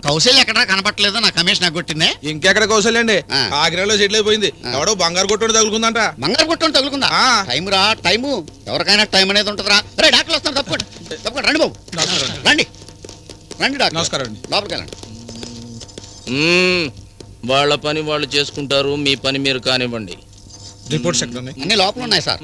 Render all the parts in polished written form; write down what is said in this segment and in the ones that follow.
కౌశల్య ఎక్కడ కనపట్లేదు. నా కమిషన్ కొట్టిందే. ఇంకెక్కడ కౌశల్య అండి? కాకినాడలో సెటిల్ అయిపోయింది. ఎవడో బంగారు కొట్టు తగులుకుందంట. బంగారు కొట్టు తగులుకుందా? టైం రా, టైము ఎవరికైనా టైం అనేది ఉంటుందిరా. రే డాక్టర్ వస్తాను, తప్పకుండా తప్పకుండా రండి బాబు, రండి రండి డాక్టర్. నమస్కారం అండి. లోపలికి వెళ్ళండి. వాళ్ళ పని వాళ్ళు చేసుకుంటారు, మీ పని మీరు కానివ్వండి. రిపోర్ట్స్ ఎక్కడ ఉన్నాయి? అన్ని లోపల ఉన్నాయి సార్.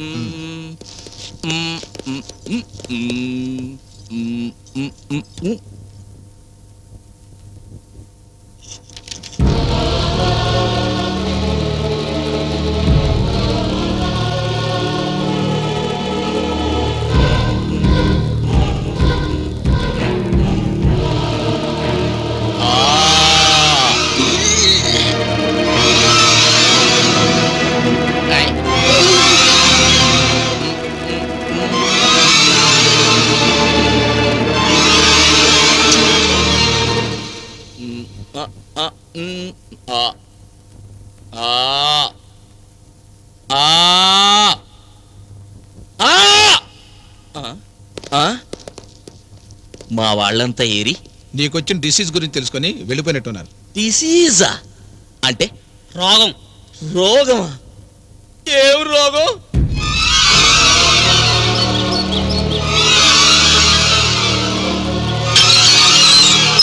మా వాళ్ళంతా ఏరి నీకొచ్చిన డిసీజ్ గురించి తెలుసుకొని వెళ్ళిపోయినట్టున్నారు. డిసీజా అంటే? రోగం. రోగమా? ఏం రోగం?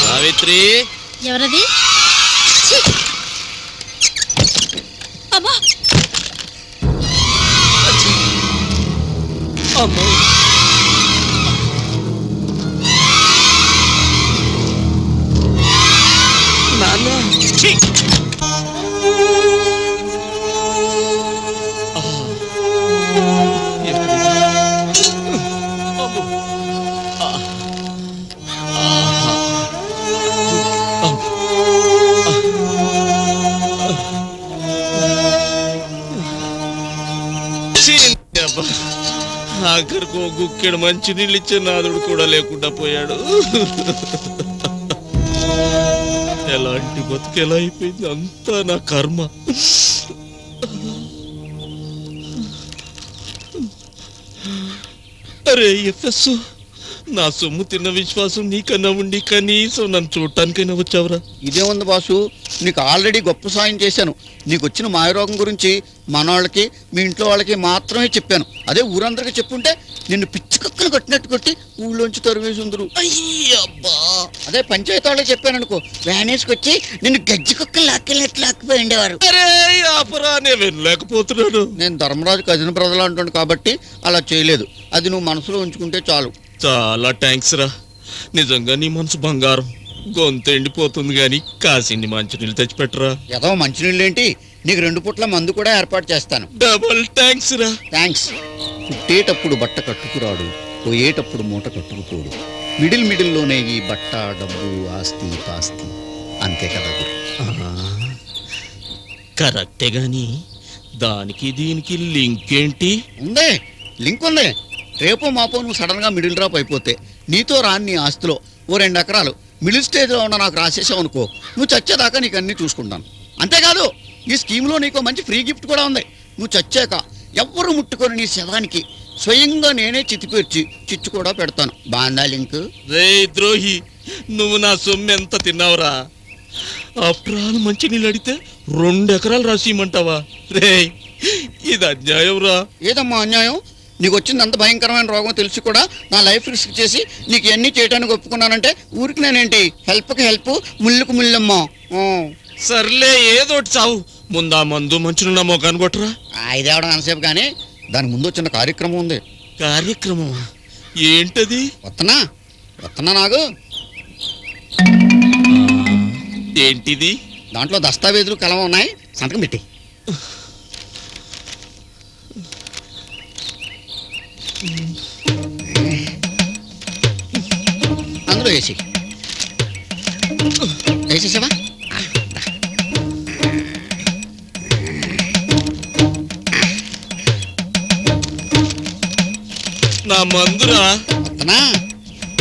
సావిత్రి. ఎవరది? అమ్మా, అమ్మో, నాన్న. ఆఖరికి ఓ గుక్కెడు మంచి నీళ్ళు ఇచ్చే నాదుడు కూడా లేకుండా పోయాడు. ఎలాంటి బతుకు ఎలా అయిపోయింది? అంతా నా కర్మ. అరే ఎఫ్ఎస్, నా సొమ్ము తిన్న విశ్వాసం నీకన్నా ఉండి కనీసం నన్ను చూడటానికైనా వచ్చావురా. ఇదే ఉంది బాసు, నీకు ఆల్రెడీ గొప్ప సాయం చేశాను. నీకు వచ్చిన మాయరోగం గురించి మనవాళ్ళకి, మీ ఇంట్లో వాళ్ళకి మాత్రమే చెప్పాను. అదే ఊరందరికీ చెప్పుంటే నిన్ను పిచ్చి కుక్కలు కొట్టినట్టు కొట్టి ఊళ్ళోంచి తరివేసి ఉందరు. అయ్యబ్బా, అదే పంచాయతీ వాళ్ళకి చెప్పాను అనుకో, వ్యానేసుకొచ్చి నిన్ను గజ్జి కుక్కలు లాక్కెళ్ళినట్లు లాక్కిపోయి ఉండేవారు. అరే ఆపరా, నేను వినలేకపోతున్నాను. నేను ధర్మరాజు కజిన బ్రదర్లు అంటాను కాబట్టి అలా చేయలేదు. అది నువ్వు మనసులో ఉంచుకుంటే చాలు. చాలా థ్యాంక్స్ రా. నిజంగా నీ మనసు బంగారం. గొంతు ఎండిపోతుంది గాని కాసిన్ని మంచినీళ్ళు తెచ్చిపెట్టరా. ఏదో మంచినీళ్ళు ఏంటి, నీకు 2 పూట్ల మందు కూడా ఏర్పాటు చేస్తాను. డబల్ థ్యాంక్స్ రా. థ్యాంక్స్. పుట్టేటప్పుడు బట్ట కట్టుకురాడు, పోయేటప్పుడు మూట కట్టుకుపోడు. మిడిల్లోనే ఈ బట్ట, డబ్బు, ఆస్తి పాస్తి. అంతే కదా గురు? కరెక్టే గాని దానికి దీనికి లింక్ ఏంటి? ఉంది, లింక్ ఉంది. రేపో మాపో నువ్వు సడన్గా మిడిల్ డ్రాప్ అయిపోతే నీతో రాని నీ ఆస్తిలో ఓ 2 ఎకరాలు మిడిల్ స్టేజ్లో ఉన్న నాకు రాసేసావు అనుకో, నువ్వు చచ్చేదాకా నీకు అన్నీ చూసుకుంటాను. అంతేకాదు ఈ స్కీమ్లో నీకు మంచి ఫ్రీ గిఫ్ట్ కూడా ఉంది. నువ్వు చచ్చాక ఎవ్వరు ముట్టుకొని నీ శవానికి స్వయంగా నేనే చితిపేర్చి చిచ్చు కూడా పెడతాను. బాందా లింక్? రే ద్రోహి, నువ్వు నా సొమ్ము ఎంత తిన్నావురా? ఆఫ్టర్ ఆల్ మంచి నీళ్ళు అడిగితే 2 ఎకరాలు రాసిమంటావా? రే ఇది అన్యాయం రా. ఏదమ్మా అన్యాయం? నీకు వచ్చింది అంత భయంకరమైన రోగం తెలిసి కూడా నా లైఫ్ రిస్క్ చేసి నీకు ఎన్ని చేయడానికి ఒప్పుకున్నానంటే ఊరికి నేనేంటి, హెల్ప్కి హెల్ప్, ముళ్ళుకు ముళ్ళమ్మా. సర్లే ఏదోటి చావు, ముందా మందు మంచునున్న మొగాను కొట్టరా. ఇదేవడం అంతసేపు కానీ దానికి ముందు వచ్చిన కార్యక్రమం ఉంది. కార్యక్రమమా? ఏంటది? వస్తున్నా నాకు. ఏంటిది? దాంట్లో దస్తావేజులు కలం ఉన్నాయి, సంతకం పెట్టి. అందులో వేసేసావా? నా మందురా.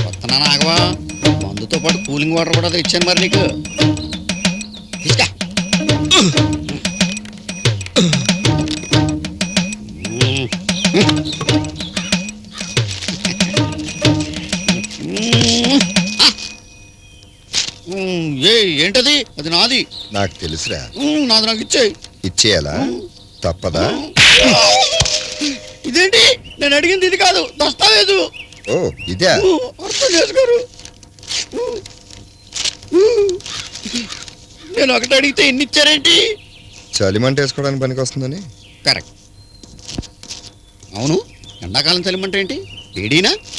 వస్తున్నా నాగవా. మందుతో పాటు కూలింగ్ వాటర్ కూడా ఇచ్చాను మరి నీకు. తీసుకా. ఏంటది? అది నాది. నాకు తెలుసురా. నాది నాకు ఇచ్చేయి. ఇచ్చేయాలా? తప్పదా? ఇదేంటి? నేను అడిగింది ఇది కాదు, దస్తావేజు. ఓ ఇదే. అర్థం చేసుకోరు. నేను ఒకటి అడిగితే ఎన్ని ఇచ్చారేంటి? చలిమంట వేసుకోవడానికి పనికి వస్తుందని. కరెక్ట్. అవును, ఎండాకాలం చలిమంట ఏంటి? ఏడీనా?